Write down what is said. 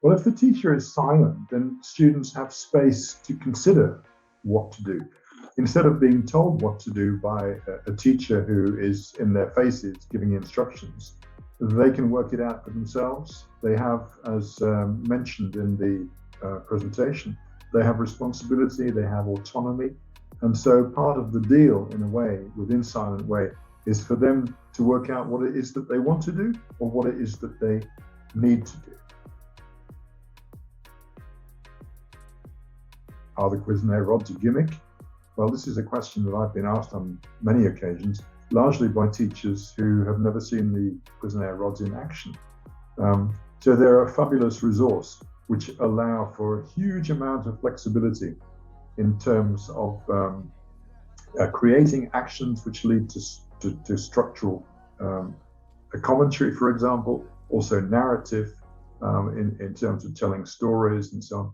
Well, if the teacher is silent, then students have space to consider what to do. Instead of being told what to do by a teacher who is in their faces giving instructions, they can work it out for themselves. They have, as mentioned in the presentation, they have responsibility, they have autonomy. And so part of the deal, in a way, within Silent Way, is for them to work out what it is that they want to do or what it is that they need to do. Are the Cuisenaire rods a gimmick? Well, this is a question that I've been asked on many occasions, largely by teachers who have never seen the Cuisenaire rods in action. So they're a fabulous resource which allow for a huge amount of flexibility in terms of creating actions which lead to structural a commentary, for example, also narrative in terms of telling stories and so on.